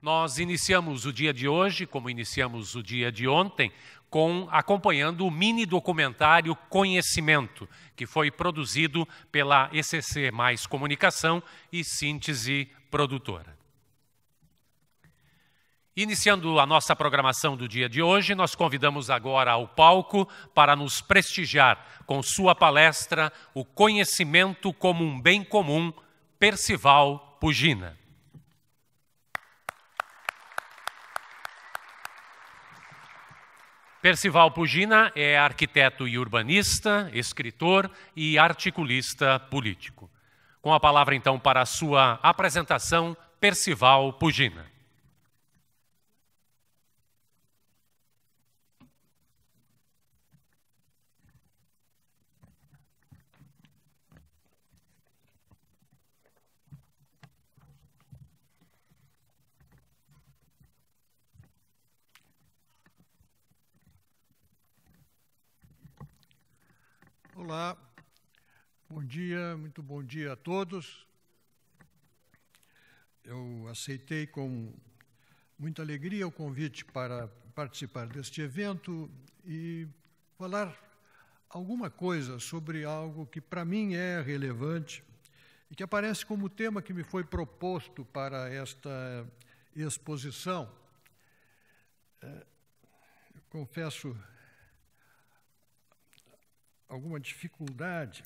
Nós iniciamos o dia de hoje, como iniciamos o dia de ontem, acompanhando o mini documentário Conhecimento, que foi produzido pela ECC Mais Comunicação e Síntese Produtora. Iniciando a nossa programação do dia de hoje, nós convidamos agora ao palco para nos prestigiar com sua palestra O Conhecimento como um Bem Comum, Percival Pugina. Percival Pugina é arquiteto e urbanista, escritor e articulista político. Com a palavra, então, para a sua apresentação, Percival Pugina. Olá, bom dia, muito bom dia a todos. Eu aceitei com muita alegria o convite para participar deste evento e falar alguma coisa sobre algo que para mim é relevante e que aparece como tema que me foi proposto para esta exposição. Eu confesso alguma dificuldade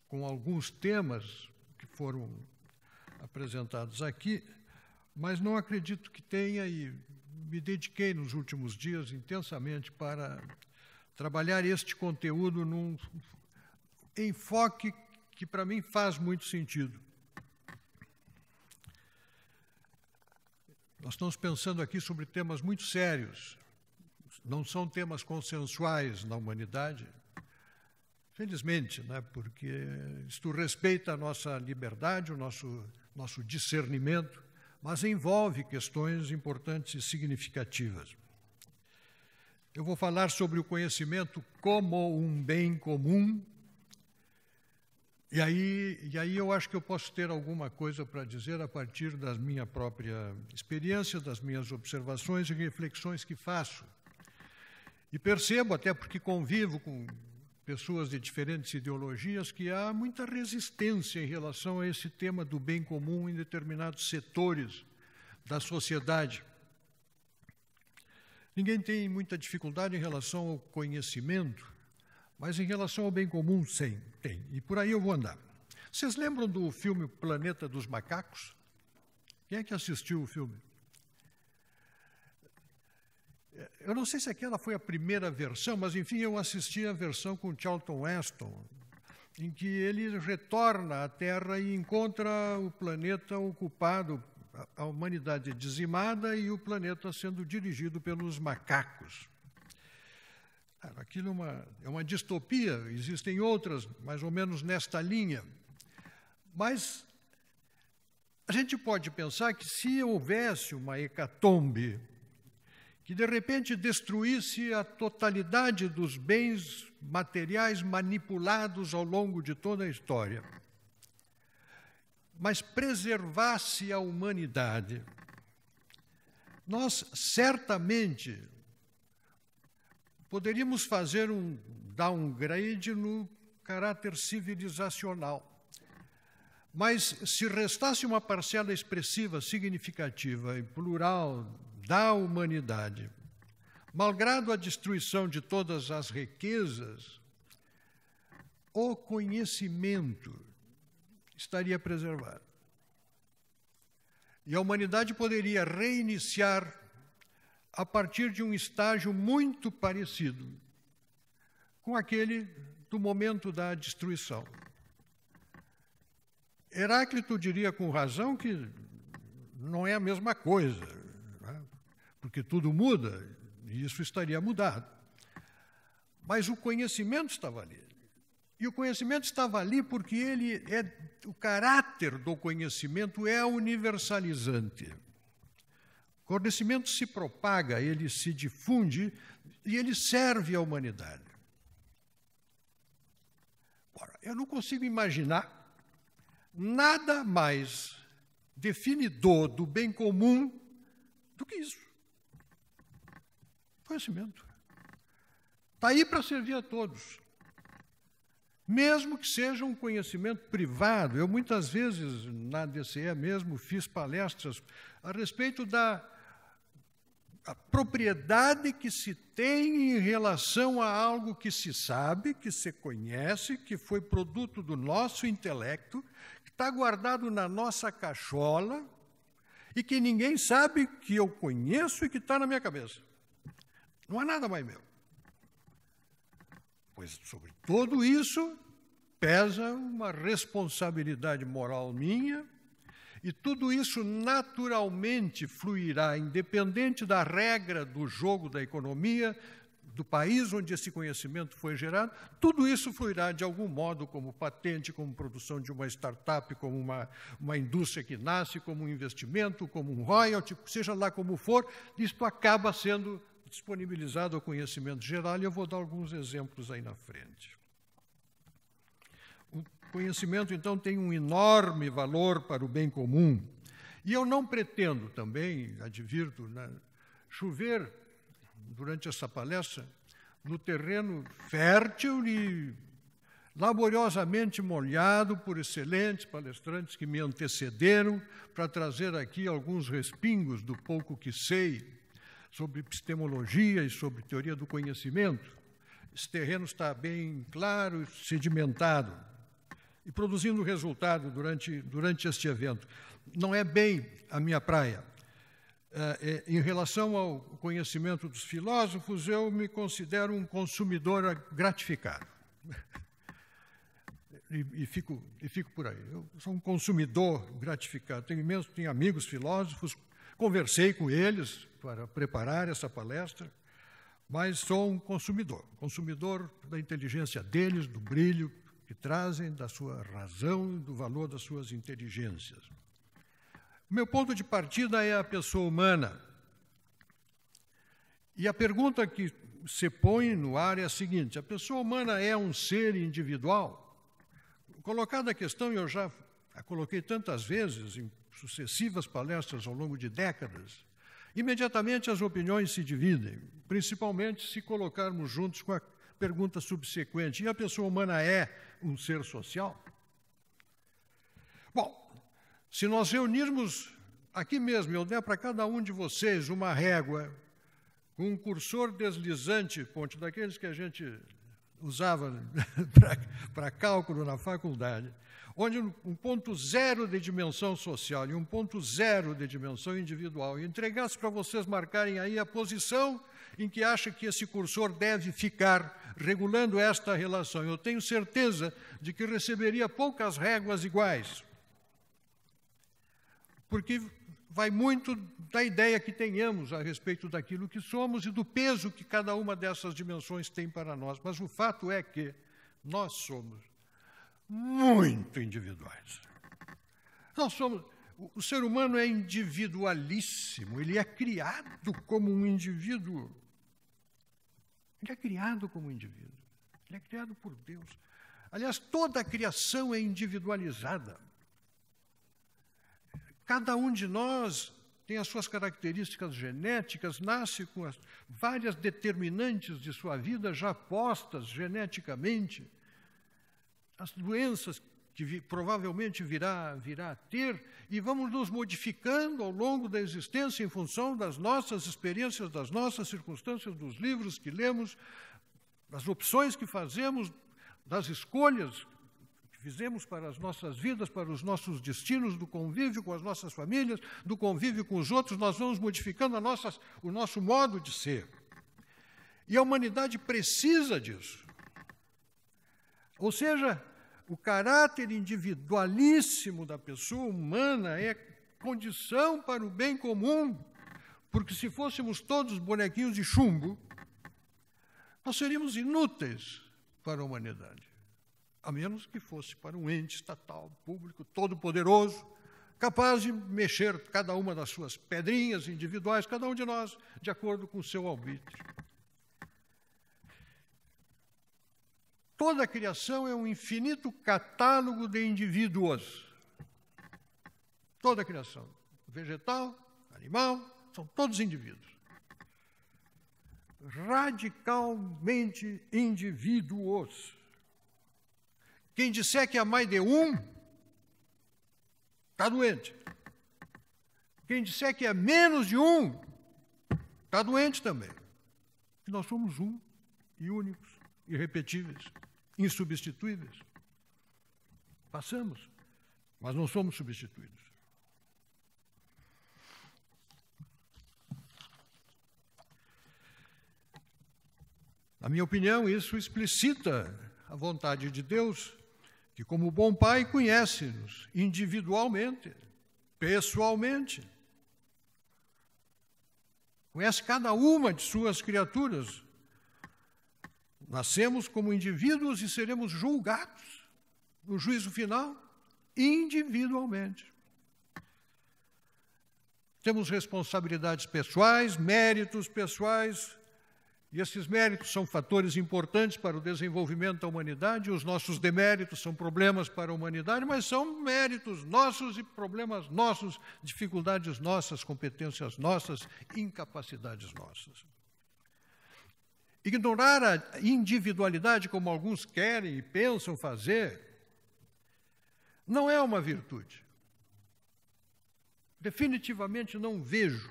com alguns temas que foram apresentados aqui, mas não acredito que tenha e me dediquei nos últimos dias intensamente para trabalhar este conteúdo num enfoque que para mim faz muito sentido. Nós estamos pensando aqui sobre temas muito sérios. Não são temas consensuais na humanidade, felizmente, né? Porque isto respeita a nossa liberdade, o nosso discernimento, mas envolve questões importantes e significativas. Eu vou falar sobre o conhecimento como um bem comum, e aí eu acho que eu posso ter alguma coisa para dizer a partir da minha própria experiência, das minhas observações e reflexões que faço. E percebo, até porque convivo com pessoas de diferentes ideologias, que há muita resistência em relação a esse tema do bem comum em determinados setores da sociedade. Ninguém tem muita dificuldade em relação ao conhecimento, mas em relação ao bem comum, sim, tem. E por aí eu vou andar. Vocês lembram do filme Planeta dos Macacos? Quem é que assistiu o filme? Eu não sei se aquela foi a primeira versão, mas, enfim, eu assisti a versão com Charlton Heston, em que ele retorna à Terra e encontra o planeta ocupado, a humanidade dizimada e o planeta sendo dirigido pelos macacos. Aquilo é uma distopia, existem outras mais ou menos nesta linha, mas a gente pode pensar que se houvesse uma hecatombe que de repente destruísse a totalidade dos bens materiais manipulados ao longo de toda a história, mas preservasse a humanidade, nós certamente poderíamos fazer um downgrade no caráter civilizacional. Mas se restasse uma parcela expressiva, significativa e plural da humanidade, malgrado a destruição de todas as riquezas, o conhecimento estaria preservado. E a humanidade poderia reiniciar a partir de um estágio muito parecido com aquele do momento da destruição. Heráclito diria com razão que não é a mesma coisa, né? Porque tudo muda, e isso estaria mudado. Mas o conhecimento estava ali. E o conhecimento estava ali porque o caráter do conhecimento é universalizante. O conhecimento se propaga, ele se difunde e ele serve à humanidade. Ora, eu não consigo imaginar nada mais definidor do bem comum do que isso. Conhecimento. Está aí para servir a todos. Mesmo que seja um conhecimento privado. Eu, muitas vezes, na DCE mesmo, fiz palestras a respeito da propriedade que se tem em relação a algo que se sabe, que se conhece, que foi produto do nosso intelecto, que está guardado na nossa cachola e que ninguém sabe que eu conheço e que está na minha cabeça. Não há nada mais meu. Pois sobre tudo isso pesa uma responsabilidade moral minha, e tudo isso naturalmente fluirá, independente da regra do jogo da economia, do país onde esse conhecimento foi gerado, tudo isso fluirá de algum modo como patente, como produção de uma startup, como uma indústria que nasce, como um investimento, como um royalty, seja lá como for, isto acaba sendo disponibilizado ao conhecimento geral, e eu vou dar alguns exemplos aí na frente. O conhecimento, então, tem um enorme valor para o bem comum. E eu não pretendo também, advirto, chover, durante essa palestra, no terreno fértil e laboriosamente molhado por excelentes palestrantes que me antecederam, para trazer aqui alguns respingos do pouco que sei sobre epistemologia e sobre teoria do conhecimento. Esse terreno está bem claro, sedimentado, e produzindo resultado durante este evento. Não é bem a minha praia. Em relação ao conhecimento dos filósofos, eu me considero um consumidor gratificado. E fico por aí. Eu sou um consumidor gratificado. Tenho amigos filósofos, conversei com eles para preparar essa palestra, mas sou um consumidor da inteligência deles, do brilho que trazem, da sua razão, do valor das suas inteligências. O meu ponto de partida é a pessoa humana. E a pergunta que se põe no ar é a seguinte: a pessoa humana é um ser individual? Colocada a questão, eu já a coloquei tantas vezes em sucessivas palestras ao longo de décadas, imediatamente as opiniões se dividem, principalmente se colocarmos juntos com a pergunta subsequente: e a pessoa humana é um ser social? Bom, se nós reunirmos aqui mesmo, eu der para cada um de vocês uma régua com um cursor deslizante, ponte daqueles que a gente usava para cálculo na faculdade, onde um ponto zero de dimensão social e um ponto zero de dimensão individual, e entregasse para vocês marcarem aí a posição em que acha que esse cursor deve ficar regulando esta relação, eu tenho certeza de que receberia poucas réguas iguais, porque vai muito da ideia que tenhamos a respeito daquilo que somos e do peso que cada uma dessas dimensões tem para nós. Mas o fato é que nós somos muito individuais. O ser humano é individualíssimo, ele é criado como um indivíduo. Ele é criado como um indivíduo. Ele é criado por Deus. Aliás, toda a criação é individualizada. Cada um de nós tem as suas características genéticas, nasce com as várias determinantes de sua vida já postas geneticamente, as doenças que provavelmente virá a ter, e vamos nos modificando ao longo da existência em função das nossas experiências, das nossas circunstâncias, dos livros que lemos, das opções que fazemos, das escolhas fizemos para as nossas vidas, para os nossos destinos, do convívio com as nossas famílias, do convívio com os outros, nós vamos modificando o nosso modo de ser. E a humanidade precisa disso. Ou seja, o caráter individualíssimo da pessoa humana é condição para o bem comum, porque se fôssemos todos bonequinhos de chumbo, nós seríamos inúteis para a humanidade. A menos que fosse para um ente estatal, público, todo-poderoso, capaz de mexer cada uma das suas pedrinhas individuais, cada um de nós, de acordo com o seu arbítrio. Toda a criação é um infinito catálogo de indivíduos. toda a criação, vegetal, animal, são todos indivíduos. Radicalmente indivíduos. Quem disser que há mais de um, está doente. Quem disser que é menos de um, está doente também. Nós somos um e únicos, irrepetíveis, insubstituíveis. Passamos, mas não somos substituídos. Na minha opinião, isso explicita a vontade de Deus, que, como bom Pai, conhece-nos individualmente, pessoalmente. Conhece cada uma de suas criaturas. Nascemos como indivíduos e seremos julgados no juízo final individualmente. Temos responsabilidades pessoais, méritos pessoais, e esses méritos são fatores importantes para o desenvolvimento da humanidade, os nossos deméritos são problemas para a humanidade, mas são méritos nossos e problemas nossos, dificuldades nossas, competências nossas, incapacidades nossas. Ignorar a individualidade, como alguns querem e pensam fazer, não é uma virtude. Definitivamente não vejo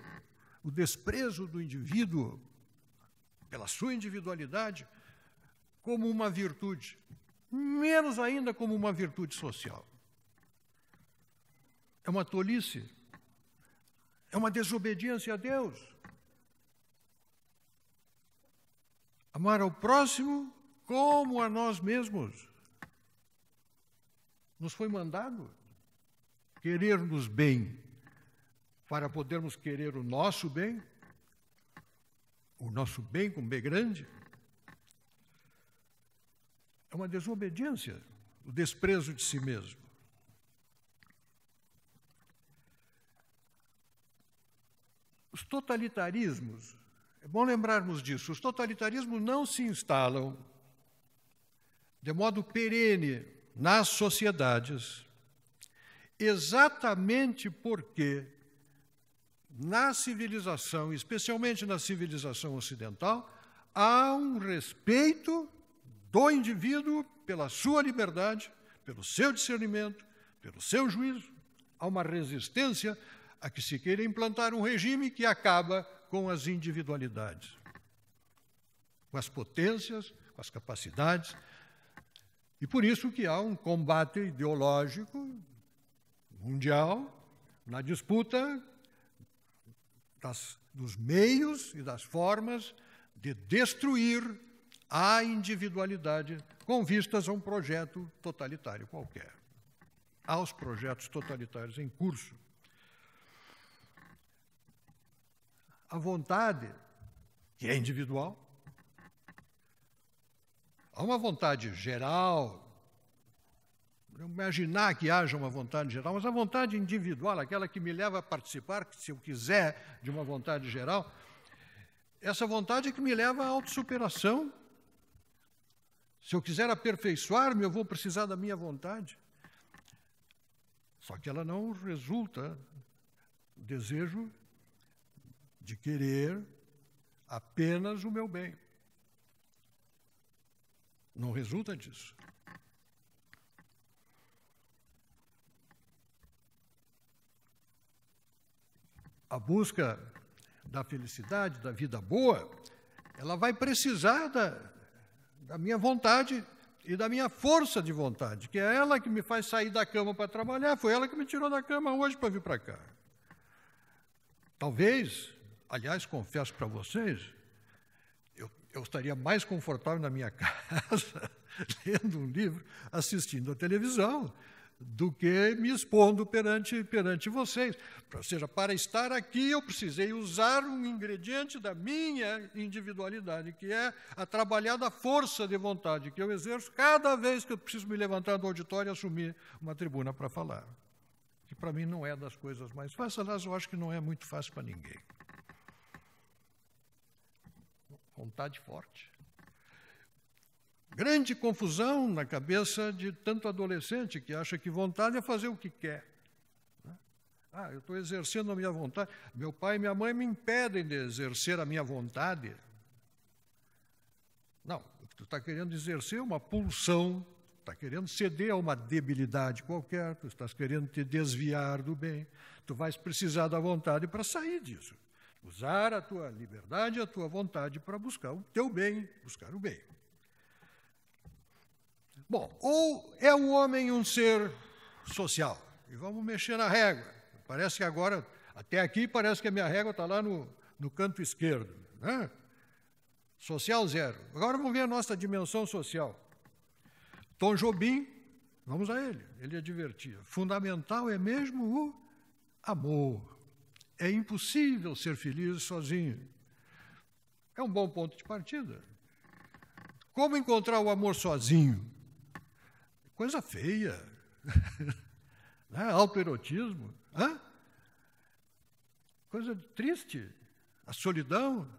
o desprezo do indivíduo pela sua individualidade como uma virtude, menos ainda como uma virtude social. É uma tolice, é uma desobediência a Deus. Amar ao próximo como a nós mesmos. Nos foi mandado querer-nos bem para podermos querer o nosso bem com B grande. É uma desobediência, o desprezo de si mesmo. Os totalitarismos, é bom lembrarmos disso, os totalitarismos não se instalam de modo perene nas sociedades, exatamente porque na civilização, especialmente na civilização ocidental, há um respeito do indivíduo pela sua liberdade, pelo seu discernimento, pelo seu juízo. Há uma resistência a que se queira implantar um regime que acaba com as individualidades, com as potências, com as capacidades. E por isso que há um combate ideológico mundial na disputa dos meios e das formas de destruir a individualidade com vistas a um projeto totalitário qualquer, aos projetos totalitários em curso. A vontade, que é individual, há uma vontade geral, imaginar que haja uma vontade geral, mas a vontade individual, aquela que me leva a participar, se eu quiser, de uma vontade geral, essa vontade é que me leva à autossuperação. Se eu quiser aperfeiçoar-me, eu vou precisar da minha vontade. Só que ela não resulta do desejo de querer apenas o meu bem. Não resulta disso. A busca da felicidade, da vida boa, ela vai precisar da minha vontade e da minha força de vontade, que é ela que me faz sair da cama para trabalhar, foi ela que me tirou da cama hoje para vir para cá. Talvez, aliás, confesso para vocês, eu estaria mais confortável na minha casa, lendo um livro, assistindo a televisão, do que me expondo perante vocês. Ou seja, para estar aqui eu precisei usar um ingrediente da minha individualidade, que é a trabalhada força de vontade que eu exerço cada vez que eu preciso me levantar do auditório e assumir uma tribuna para falar. Que para mim não é das coisas mais fáceis, aliás, eu acho que não é muito fácil para ninguém. Vontade forte. Grande confusão na cabeça de tanto adolescente que acha que vontade é fazer o que quer. Eu estou exercendo a minha vontade. Meu pai e minha mãe me impedem de exercer a minha vontade. Não, tu está querendo exercer uma pulsão, está querendo ceder a uma debilidade qualquer, tu estás querendo te desviar do bem. Tu vais precisar da vontade para sair disso. Usar a tua liberdade, a tua vontade para buscar o teu bem, buscar o bem. Bom, ou é o homem um ser social? E vamos mexer na régua. Parece que agora, até aqui, parece que a minha régua está lá no canto esquerdo. Né? Social 0. Agora vamos ver a nossa dimensão social. Tom Jobim, vamos a ele, ele advertia. Fundamental é mesmo o amor. É impossível ser feliz sozinho. É um bom ponto de partida. Como encontrar o amor sozinho? Coisa feia. Né? Autoerotismo. Coisa triste. A solidão.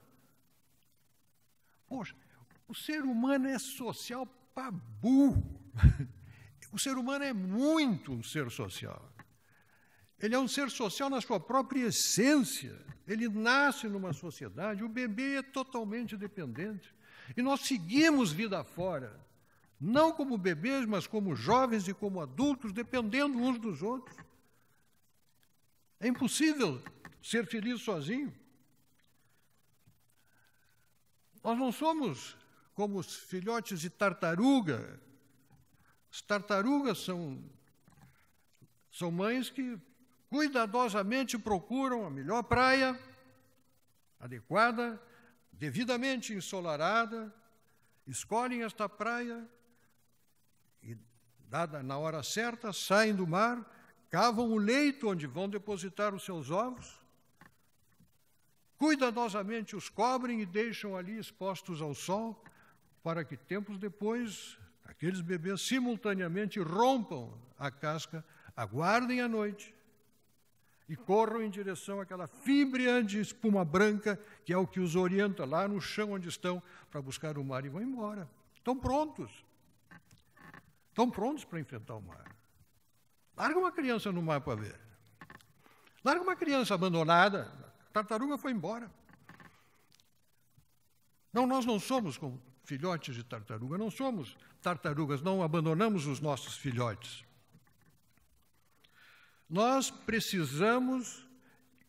Poxa, o ser humano é social para burro. O ser humano é muito um ser social. Ele é um ser social na sua própria essência. Ele nasce numa sociedade, o bebê é totalmente dependente. E nós seguimos vida fora, não como bebês, mas como jovens e como adultos, dependendo uns dos outros. É impossível ser feliz sozinho. Nós não somos como os filhotes de tartaruga. As tartarugas são mães que cuidadosamente procuram a melhor praia, adequada, devidamente ensolarada, escolhem esta praia e, dada na hora certa, saem do mar, cavam o leito onde vão depositar os seus ovos, cuidadosamente os cobrem e deixam ali expostos ao sol, para que tempos depois aqueles bebês simultaneamente rompam a casca, aguardem a noite e corram em direção àquela fibreante espuma branca, que é o que os orienta lá no chão onde estão, para buscar o mar e vão embora. Estão prontos. Estão prontos para enfrentar o mar. Larga uma criança no mar para ver. Larga uma criança abandonada, a tartaruga foi embora. Não, nós não somos como filhotes de tartaruga, não somos tartarugas, não abandonamos os nossos filhotes. Nós precisamos,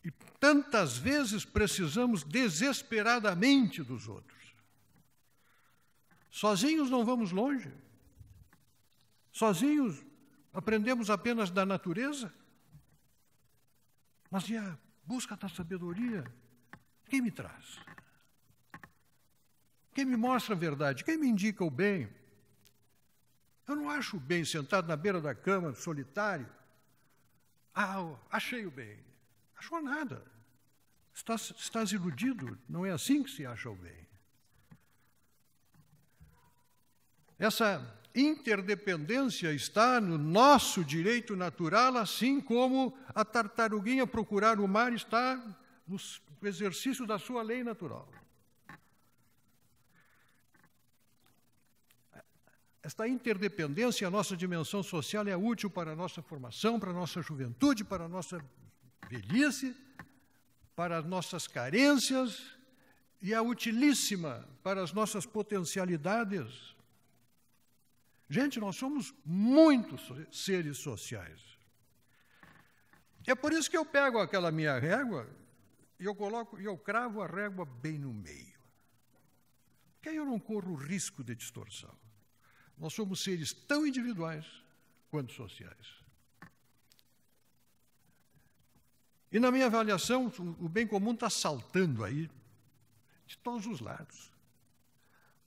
e tantas vezes precisamos desesperadamente dos outros. Sozinhos não vamos longe. Sozinhos aprendemos apenas da natureza. Mas e a busca da sabedoria? Quem me traz? Quem me mostra a verdade? Quem me indica o bem? Eu não acho o bem sentado na beira da cama, solitário. Achei o bem. Achou nada. Estás iludido. Não é assim que se acha o bem. Essa interdependência está no nosso direito natural, assim como a tartaruguinha procurar o mar está no exercício da sua lei natural. Esta interdependência, a nossa dimensão social, é útil para a nossa formação, para a nossa juventude, para a nossa velhice, para as nossas carências, e é utilíssima para as nossas potencialidades. Gente, nós somos muitos seres sociais. É por isso que eu pego aquela minha régua e eu cravo a régua bem no meio. Porque aí eu não corro o risco de distorção. Nós somos seres tão individuais quanto sociais. E na minha avaliação, o bem comum está saltando aí de todos os lados.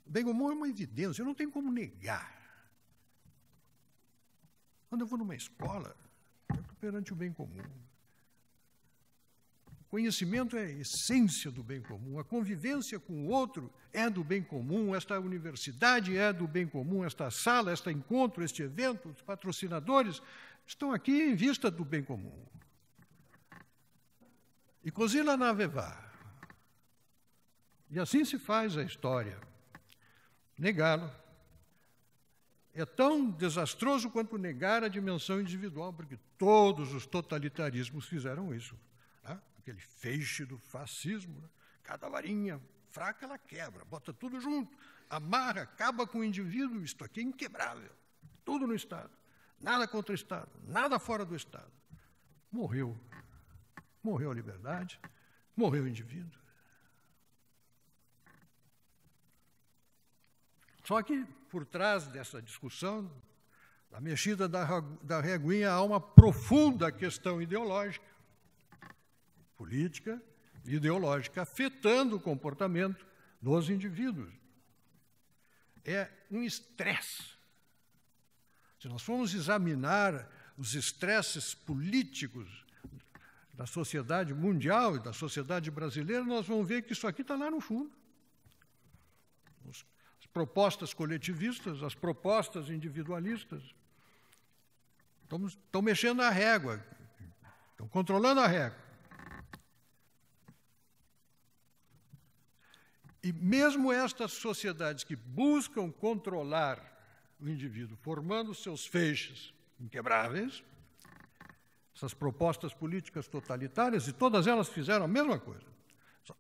O bem comum é uma evidência, eu não tenho como negar. Quando eu vou numa escola, eu estou perante o bem comum. O conhecimento é a essência do bem comum, a convivência com o outro é do bem comum, esta universidade é do bem comum, esta sala, este encontro, este evento, os patrocinadores estão aqui em vista do bem comum. E così la nave va. E assim se faz a história. Negá-lo é tão desastroso quanto negar a dimensão individual, porque todos os totalitarismos fizeram isso. Né? Aquele feixe do fascismo, né? Cada varinha fraca ela quebra, bota tudo junto, amarra, acaba com o indivíduo, isto aqui é inquebrável. Tudo no Estado, nada contra o Estado, nada fora do Estado. Morreu. Morreu a liberdade, morreu o indivíduo. Só que, por trás dessa discussão, da mexida da reguinha, há uma profunda questão ideológica, política e ideológica, afetando o comportamento dos indivíduos. É um estresse. Se nós formos examinar os estresses políticos da sociedade mundial e da sociedade brasileira, nós vamos ver que isso aqui está lá no fundo. As propostas coletivistas, as propostas individualistas, estão mexendo na régua, estão controlando a régua. E mesmo estas sociedades que buscam controlar o indivíduo, formando seus feixes inquebráveis, essas propostas políticas totalitárias, e todas elas fizeram a mesma coisa.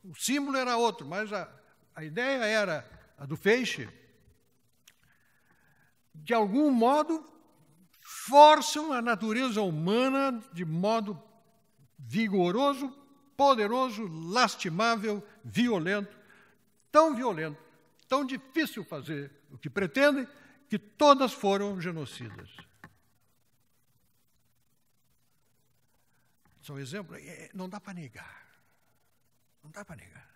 O símbolo era outro, mas a ideia era a do feixe. De algum modo, forçam a natureza humana de modo vigoroso, poderoso, lastimável, violento, tão difícil fazer o que pretendem, que todas foram genocidas. São exemplos, não dá para negar. Não dá para negar.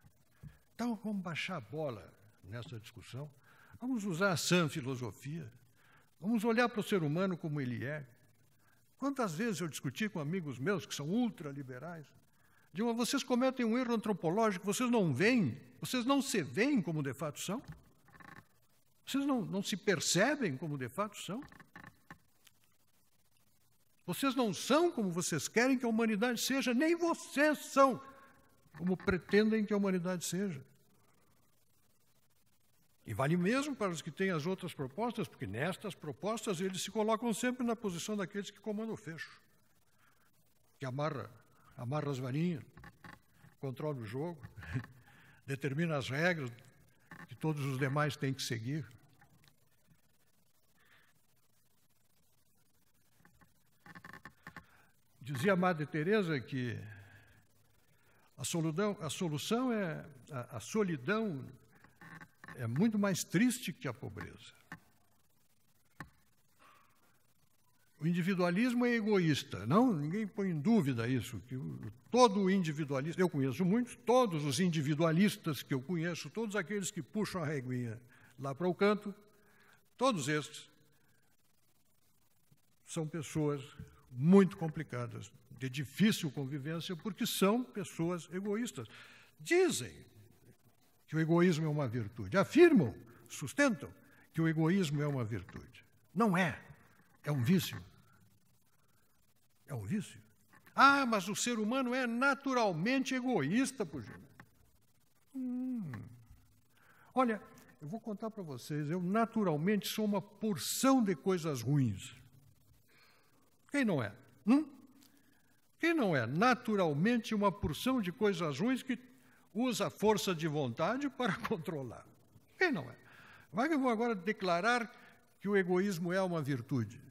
Então, vamos baixar a bola nessa discussão, vamos usar a sã filosofia, vamos olhar para o ser humano como ele é. Quantas vezes eu discuti com amigos meus que são ultraliberais, digo, vocês cometem um erro antropológico, vocês não veem, vocês não se veem como de fato são? Vocês não se percebem como de fato são? Vocês não são como vocês querem que a humanidade seja, nem vocês são como pretendem que a humanidade seja. E vale mesmo para os que têm as outras propostas, porque nestas propostas eles se colocam sempre na posição daqueles que comandam o fecho, que amarra as varinhas, controla o jogo, determina as regras que todos os demais têm que seguir. Dizia a Madre Teresa que a solidão é muito mais triste que a pobreza. O individualismo é egoísta, não? Ninguém põe em dúvida isso, que todo individualista, eu conheço muitos, todos os individualistas que eu conheço, todos aqueles que puxam a reguinha lá para o canto, todos estes são pessoas muito complicadas, de difícil convivência, porque são pessoas egoístas. Dizem que o egoísmo é uma virtude, afirmam, sustentam que o egoísmo é uma virtude. Não é, é um vício. É um vício. Ah, mas o ser humano é naturalmente egoísta, Pugina. Olha, eu vou contar para vocês, eu naturalmente sou uma porção de coisas ruins. Quem não é? Quem não é naturalmente uma porção de coisas ruins que usa a força de vontade para controlar? Quem não é? Vai que eu vou agora declarar que o egoísmo é uma virtude.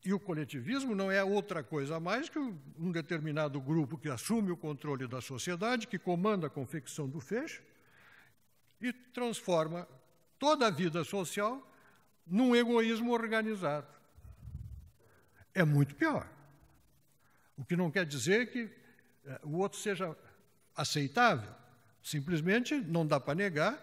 E o coletivismo não é outra coisa a mais que um determinado grupo que assume o controle da sociedade, que comanda a confecção do feixe e transforma toda a vida social num egoísmo organizado. É muito pior. O que não quer dizer que o outro seja aceitável. Simplesmente não dá para negar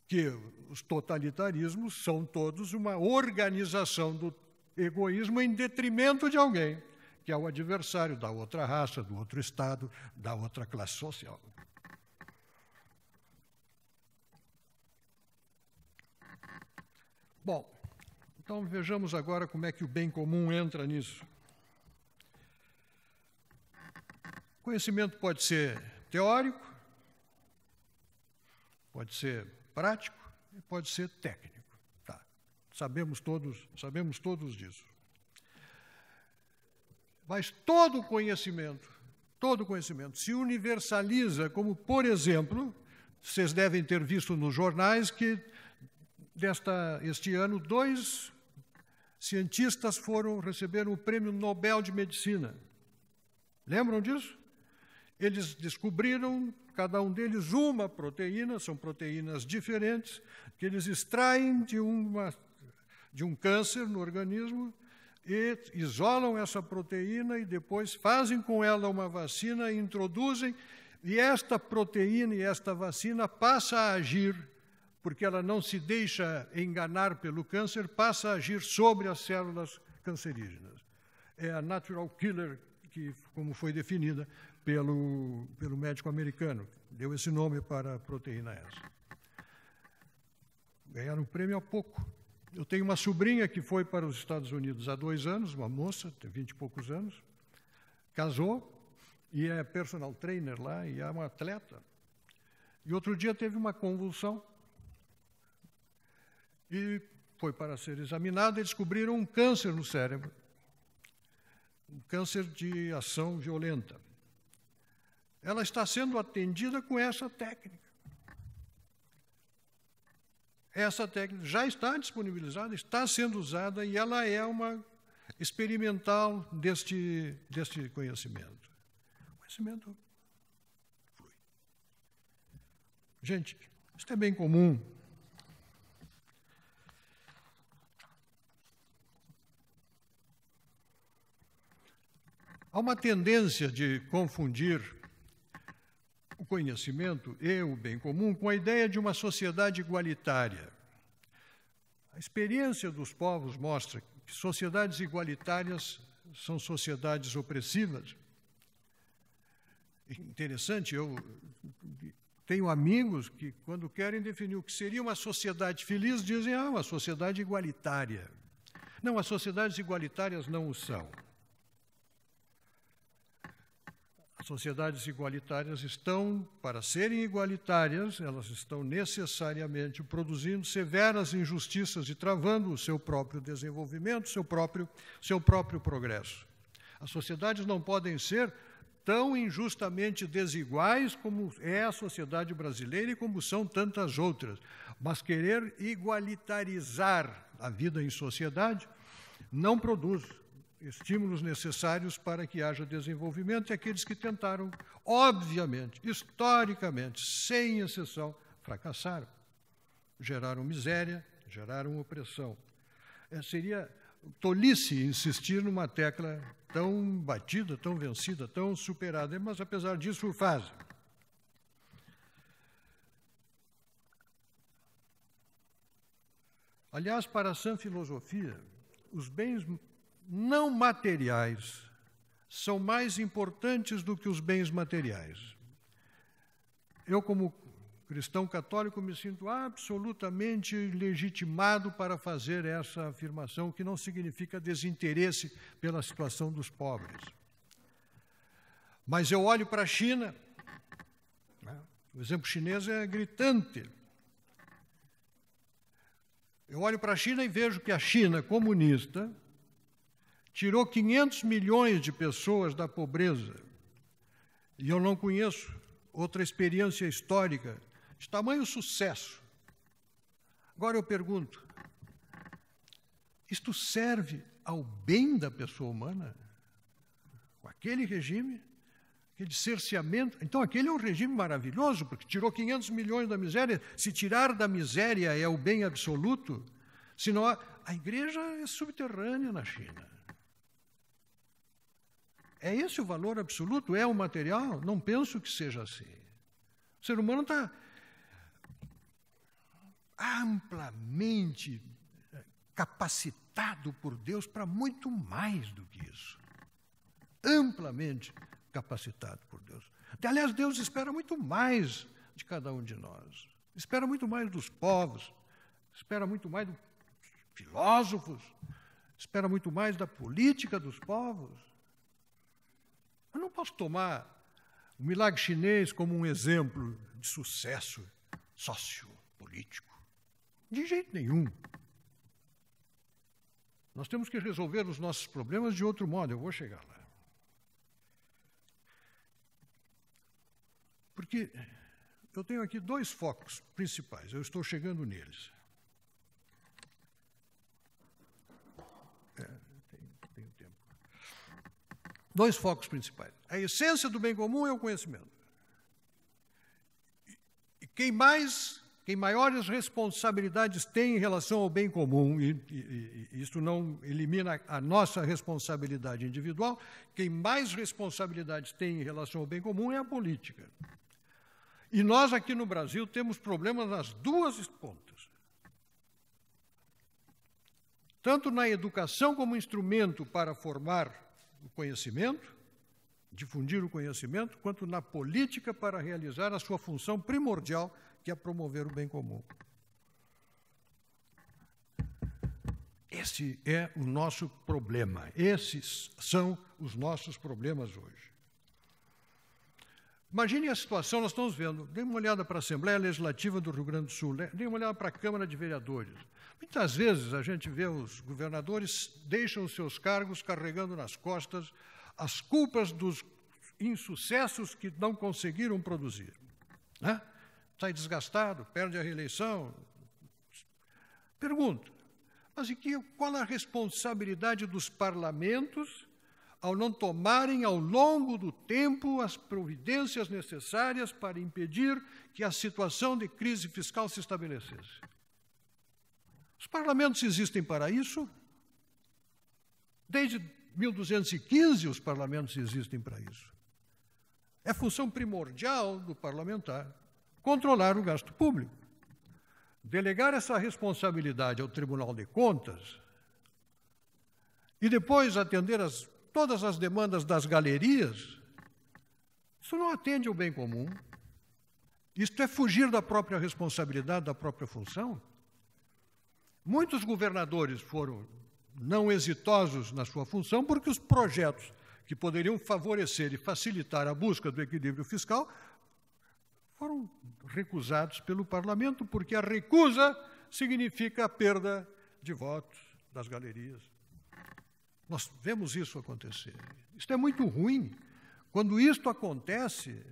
que os totalitarismos são todos uma organização do egoísmo em detrimento de alguém, que é o adversário da outra raça, do outro estado, da outra classe social. Bom, então vejamos agora como é que o bem comum entra nisso. Conhecimento pode ser teórico, pode ser prático, pode ser técnico. Tá. Sabemos todos disso. Mas todo conhecimento se universaliza, como, por exemplo, vocês devem ter visto nos jornais que, este ano, 2 cientistas receberam o Prêmio Nobel de Medicina. Lembram disso? Eles descobriram, cada um deles, uma proteína, são proteínas diferentes, que eles extraem de um câncer no organismo e isolam essa proteína e depois fazem com ela uma vacina e introduzem, e esta proteína e esta vacina passa a agir, porque ela não se deixa enganar pelo câncer, passa a agir sobre as células cancerígenas. É a natural killer, como foi definida pelo médico americano, deu esse nome para a proteína essa. Ganharam o prêmio há pouco. Eu tenho uma sobrinha que foi para os Estados Unidos há 2 anos, uma moça, tem 20 e poucos anos, casou e é personal trainer lá e é uma atleta. E outro dia teve uma convulsão e foi para ser examinada e descobriram um câncer no cérebro, um câncer de ação violenta. Ela está sendo atendida com essa técnica. Essa técnica já está disponibilizada, está sendo usada e ela é uma experimental deste conhecimento. O conhecimento flui. Gente, isso é bem comum. Há uma tendência de confundir o conhecimento e o bem comum com a ideia de uma sociedade igualitária. A experiência dos povos mostra que sociedades igualitárias são sociedades opressivas. Interessante, eu tenho amigos que, quando querem definir o que seria uma sociedade feliz, dizem, uma sociedade igualitária. Não, as sociedades igualitárias não o são. As sociedades igualitárias estão, para serem igualitárias, elas estão necessariamente produzindo severas injustiças e travando o seu próprio desenvolvimento, seu próprio progresso. As sociedades não podem ser tão injustamente desiguais como é a sociedade brasileira e como são tantas outras, mas querer igualitarizar a vida em sociedade não produz estímulos necessários para que haja desenvolvimento, e aqueles que tentaram, obviamente, historicamente, sem exceção, fracassaram. Geraram miséria, geraram opressão. Seria tolice insistir numa tecla tão batida, tão vencida, tão superada, mas, apesar disso, o fazem. Aliás, para a sã filosofia, os bens não materiais são mais importantes do que os bens materiais. Eu, como cristão católico, me sinto absolutamente legitimado para fazer essa afirmação, que não significa desinteresse pela situação dos pobres. Mas eu olho para a China, o exemplo chinês é gritante. Eu olho para a China e vejo que a China comunista tirou 500 milhões de pessoas da pobreza. E eu não conheço outra experiência histórica de tamanho sucesso. Agora eu pergunto, isto serve ao bem da pessoa humana? Com aquele regime, aquele cerceamento? Então aquele é um regime maravilhoso, porque tirou 500 milhões da miséria. Se tirar da miséria é o bem absoluto, senão a igreja é subterrânea na China. É esse o valor absoluto? É o material? Não penso que seja assim. O ser humano está amplamente capacitado por Deus para muito mais do que isso. Amplamente capacitado por Deus. Aliás, Deus espera muito mais de cada um de nós. Espera muito mais dos povos. Espera muito mais dos filósofos. Espera muito mais da política dos povos. Eu não posso tomar o milagre chinês como um exemplo de sucesso sociopolítico. De jeito nenhum. Nós temos que resolver os nossos problemas de outro modo. Eu vou chegar lá. Porque eu tenho aqui dois focos principais. Eu estou chegando neles. Tenho tempo. Dois focos principais. A essência do bem comum é o conhecimento. E quem maiores responsabilidades tem em relação ao bem comum, e isso não elimina a nossa responsabilidade individual, quem mais responsabilidades tem em relação ao bem comum é a política. E nós aqui no Brasil temos problemas nas duas pontas. Tanto na educação como instrumento para formar o conhecimento, difundir o conhecimento, quanto na política para realizar a sua função primordial, que é promover o bem comum. Esse é o nosso problema. Esses são os nossos problemas hoje. Imagine a situação, nós estamos vendo, dê uma olhada para a Assembleia Legislativa do Rio Grande do Sul, dê uma olhada para a Câmara de Vereadores. Muitas vezes a gente vê os governadores deixam os seus cargos carregando nas costas as culpas dos insucessos que não conseguiram produzir. Né? Sai desgastado, perde a reeleição. Pergunto, mas qual a responsabilidade dos parlamentos ao não tomarem ao longo do tempo as providências necessárias para impedir que a situação de crise fiscal se estabelecesse? Os parlamentos existem para isso. Desde 1215 os parlamentos existem para isso. É função primordial do parlamentar controlar o gasto público. Delegar essa responsabilidade ao Tribunal de Contas e depois atender todas as demandas das galerias, isso não atende ao bem comum. Isto é fugir da própria responsabilidade, da própria função. Muitos governadores foram não exitosos na sua função porque os projetos que poderiam favorecer e facilitar a busca do equilíbrio fiscal foram recusados pelo parlamento, porque a recusa significa a perda de votos das galerias. Nós vemos isso acontecer. Isto é muito ruim. Quando isto acontece,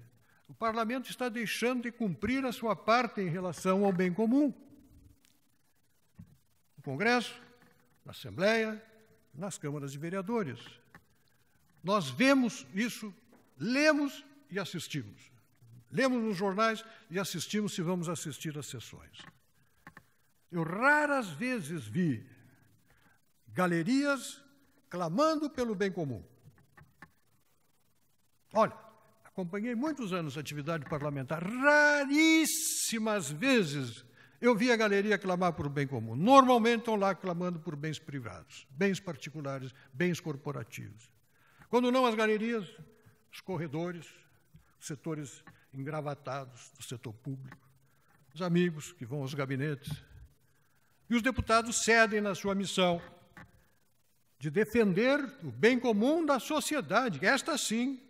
o parlamento está deixando de cumprir a sua parte em relação ao bem comum. No Congresso, na Assembleia, nas câmaras de vereadores. Nós vemos isso, lemos e assistimos. Lemos nos jornais e assistimos se vamos assistir às sessões. Eu raras vezes vi galerias clamando pelo bem comum. Olha, acompanhei muitos anos a atividade parlamentar, raríssimas vezes eu vi a galeria clamar por bem comum. Normalmente estão lá clamando por bens privados, bens particulares, bens corporativos. Quando não as galerias, os corredores, os setores engravatados do setor público, os amigos que vão aos gabinetes. E os deputados cedem na sua missão de defender o bem comum da sociedade, esta sim,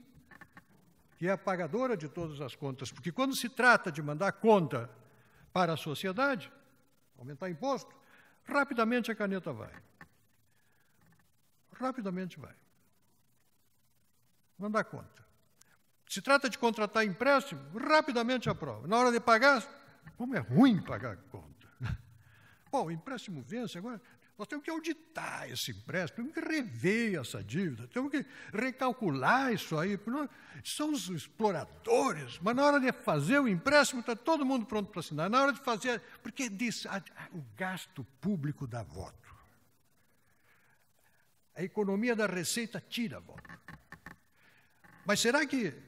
que é a pagadora de todas as contas, porque quando se trata de mandar conta para a sociedade, aumentar imposto, rapidamente a caneta vai. Rapidamente vai. Mandar conta. Se trata de contratar empréstimo, rapidamente aprova. Na hora de pagar, como é ruim pagar conta. Bom, o empréstimo vence, agora nós temos que auditar esse empréstimo, temos que rever essa dívida, temos que recalcular isso aí. São os exploradores, mas na hora de fazer o empréstimo está todo mundo pronto para assinar. Na hora de fazer, porque diz, o gasto público dá voto. A economia da receita tira voto. Mas será que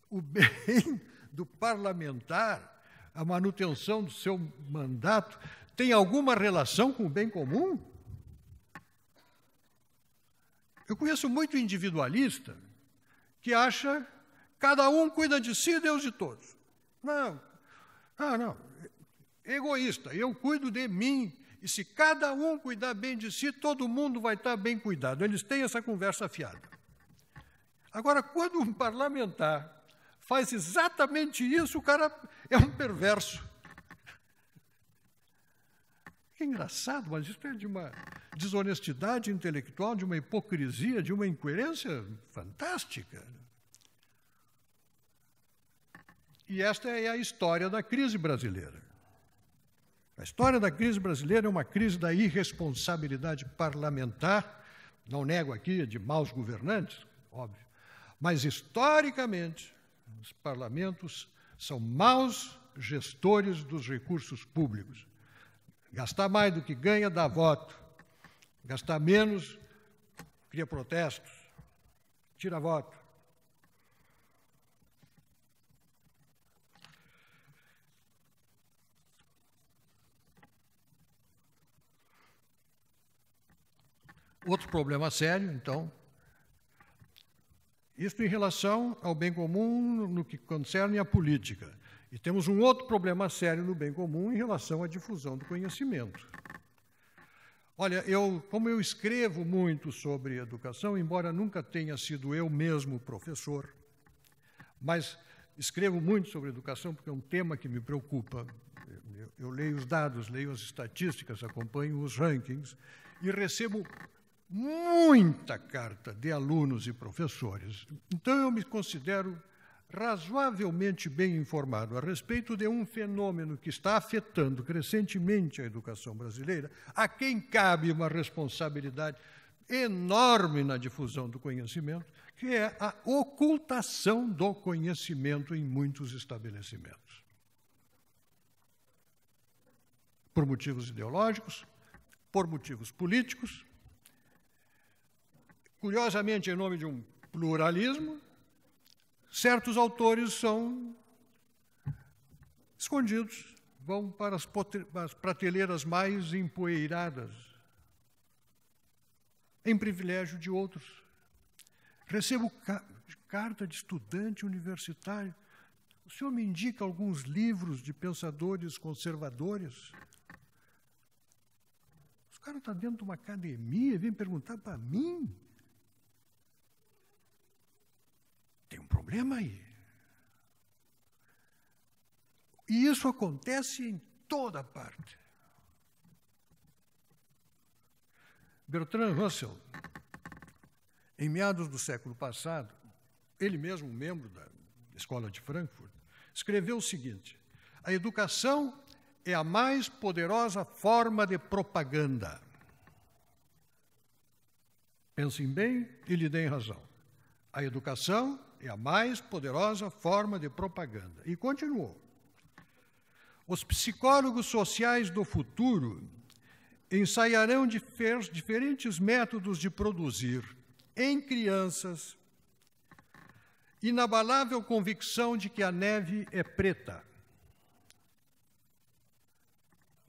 o bem do parlamentar, a manutenção do seu mandato, tem alguma relação com o bem comum? Eu conheço muito individualista que acha cada um cuida de si, Deus de todos. Não, egoísta, eu cuido de mim, e se cada um cuidar bem de si, todo mundo vai estar bem cuidado. Eles têm essa conversa fiada. Agora, quando um parlamentar faz exatamente isso, o cara é um perverso. Que engraçado, mas isso é de uma desonestidade intelectual, de uma hipocrisia, de uma incoerência fantástica. E esta é a história da crise brasileira. A história da crise brasileira é uma crise da irresponsabilidade parlamentar, não nego aqui de maus governantes, óbvio, mas historicamente os parlamentos são maus gestores dos recursos públicos. Gastar mais do que ganha dá voto, gastar menos cria protestos, tira voto. Outro problema sério, então, isso em relação ao bem comum no que concerne à política. E temos um outro problema sério no bem comum em relação à difusão do conhecimento. Olha, como eu escrevo muito sobre educação, embora nunca tenha sido eu mesmo professor, mas escrevo muito sobre educação porque é um tema que me preocupa. Eu leio os dados, leio as estatísticas, acompanho os rankings e recebo muita carta de alunos e professores. Então, eu me considero razoavelmente bem informado a respeito de um fenômeno que está afetando crescentemente a educação brasileira, a quem cabe uma responsabilidade enorme na difusão do conhecimento, que é a ocultação do conhecimento em muitos estabelecimentos. Por motivos ideológicos, por motivos políticos, curiosamente, em nome de um pluralismo, certos autores são escondidos, vão para as prateleiras mais empoeiradas, em privilégio de outros. Recebo carta de estudante universitário. O senhor me indica alguns livros de pensadores conservadores? Os caras estão dentro de uma academia e vêm perguntar para mim. Tem um problema aí. E isso acontece em toda parte. Bertrand Russell, em meados do século passado, ele mesmo, membro da Escola de Frankfurt, escreveu o seguinte: a educação é a mais poderosa forma de propaganda. Pensem bem e lhe deem razão. A educação é a mais poderosa forma de propaganda. E continuou. Os psicólogos sociais do futuro ensaiarão diferentes métodos de produzir, em crianças, inabalável convicção de que a neve é preta.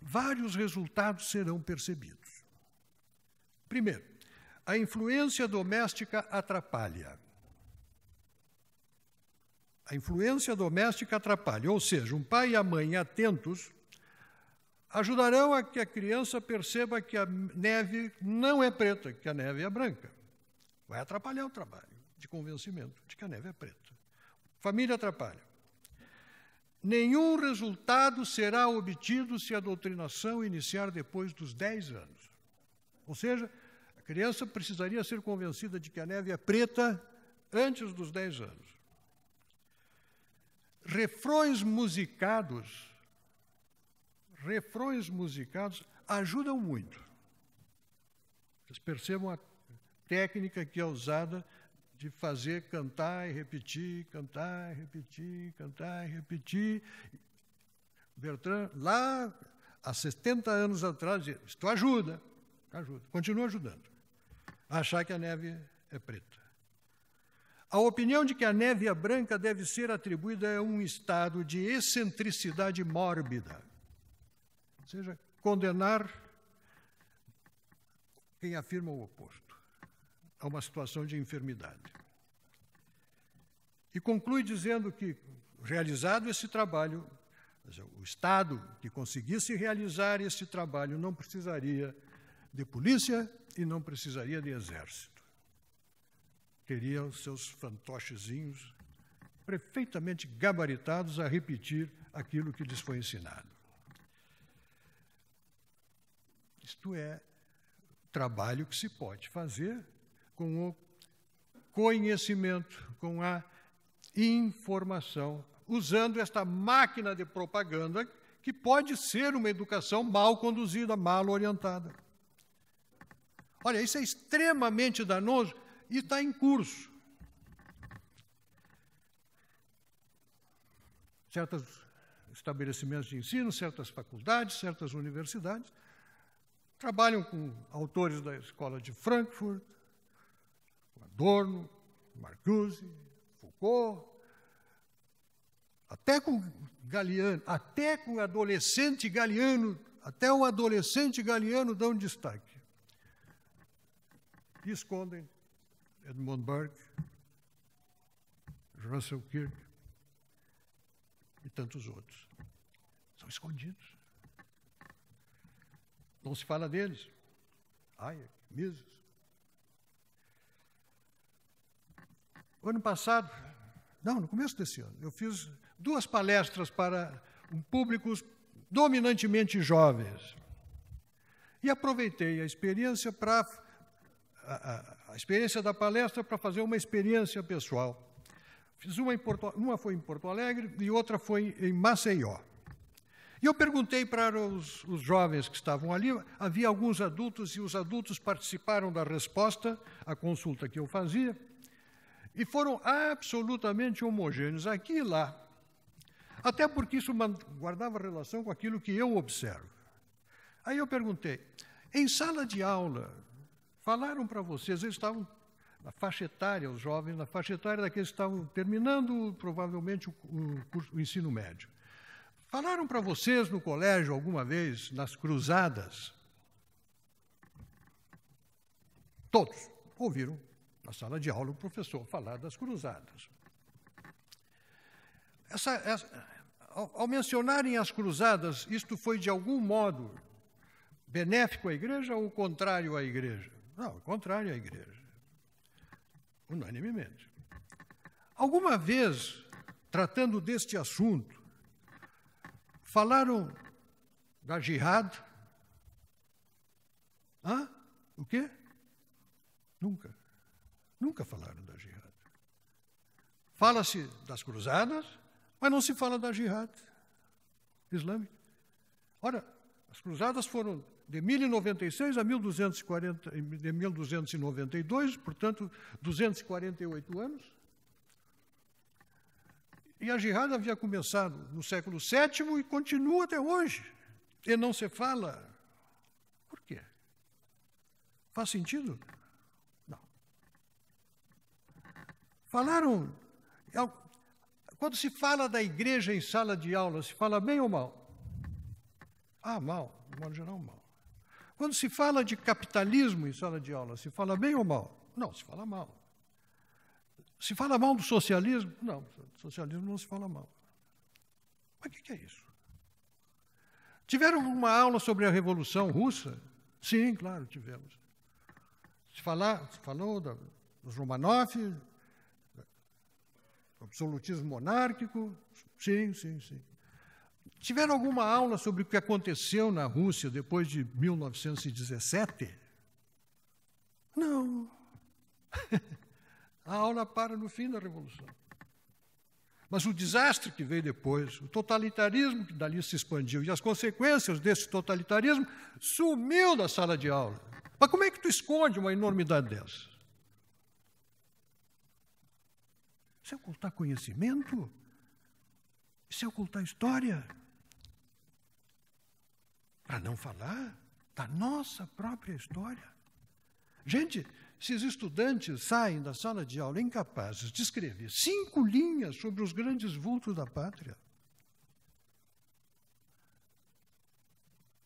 Vários resultados serão percebidos. Primeiro, a influência doméstica atrapalha. A influência doméstica atrapalha, ou seja, um pai e a mãe atentos ajudarão a que a criança perceba que a neve não é preta, que a neve é branca. Vai atrapalhar o trabalho de convencimento de que a neve é preta. Família atrapalha. Nenhum resultado será obtido se a doutrinação iniciar depois dos 10 anos. Ou seja, a criança precisaria ser convencida de que a neve é preta antes dos 10 anos. Refrões musicados ajudam muito. Vocês percebam a técnica que é usada de fazer cantar e repetir, cantar e repetir, cantar e repetir. Bertrand, lá há 70 anos atrás, dizia, isto ajuda, continua ajudando a achar que a neve é preta. A opinião de que a neve é branca deve ser atribuída a um estado de excentricidade mórbida, ou seja, condenar quem afirma o oposto, a uma situação de enfermidade. E conclui dizendo que, realizado esse trabalho, o Estado que conseguisse realizar esse trabalho não precisaria de polícia e não precisaria de exército. Teria os seus fantochezinhos perfeitamente gabaritados a repetir aquilo que lhes foi ensinado. Isto é trabalho que se pode fazer com o conhecimento, com a informação, usando esta máquina de propaganda que pode ser uma educação mal conduzida, mal orientada. Olha, isso é extremamente danoso e está em curso. Certos estabelecimentos de ensino, certas faculdades, certas universidades trabalham com autores da escola de Frankfurt, Adorno, Marcuse, Foucault, até com Galiano, até com o adolescente Galiano, até o adolescente Galiano dão destaque. E escondem Edmund Burke, Russell Kirk e tantos outros. São escondidos. Não se fala deles. Hayek, Mises. No passado, no começo desse ano, eu fiz 2 palestras para públicos dominantemente jovens. E aproveitei a experiência a experiência da palestra para fazer uma experiência pessoal. Fiz uma foi em Porto Alegre e outra foi em Maceió. E eu perguntei para os jovens que estavam ali, havia alguns adultos, e os adultos participaram da resposta à consulta que eu fazia, e foram absolutamente homogêneos, aqui e lá. Até porque isso guardava relação com aquilo que eu observo. Aí eu perguntei, em sala de aula, falaram para vocês, eles estavam na faixa etária, os jovens, na faixa etária daqueles que estavam terminando, provavelmente, o ensino médio. Falaram para vocês no colégio, alguma vez, nas cruzadas? Todos ouviram, na sala de aula, o professor falar das cruzadas. Ao mencionarem as cruzadas, isto foi, de algum modo, benéfico à igreja ou contrário à igreja? Não, contrário à igreja. Unanimemente. Alguma vez, tratando deste assunto, falaram da jihad? O quê? Nunca. Nunca falaram da jihad. Fala-se das cruzadas, mas não se fala da jihad islâmica. Ora, as cruzadas foram de 1096 a 1292, portanto, 248 anos. E a jihad havia começado no século VII e continua até hoje. E não se fala. Por quê? Faz sentido? Não. Falaram... Quando se fala da igreja em sala de aula, se fala bem ou mal? Mal. De modo geral, mal. Quando se fala de capitalismo em sala de aula, se fala bem ou mal? Não, se fala mal. Se fala mal do socialismo? Não, do socialismo não se fala mal. Mas o que é isso? Tiveram uma aula sobre a Revolução Russa? Sim, claro, tivemos. Se falou dos Romanov, do absolutismo monárquico? Sim. Tiveram alguma aula sobre o que aconteceu na Rússia depois de 1917? Não. A aula para no fim da Revolução. Mas o desastre que veio depois, o totalitarismo que dali se expandiu e as consequências desse totalitarismo sumiu da sala de aula. Mas como é que tu esconde uma enormidade dessa? Isso é ocultar conhecimento? Isso é ocultar história? Para não falar da nossa própria história. Gente, se os estudantes saem da sala de aula incapazes de escrever 5 linhas sobre os grandes vultos da pátria,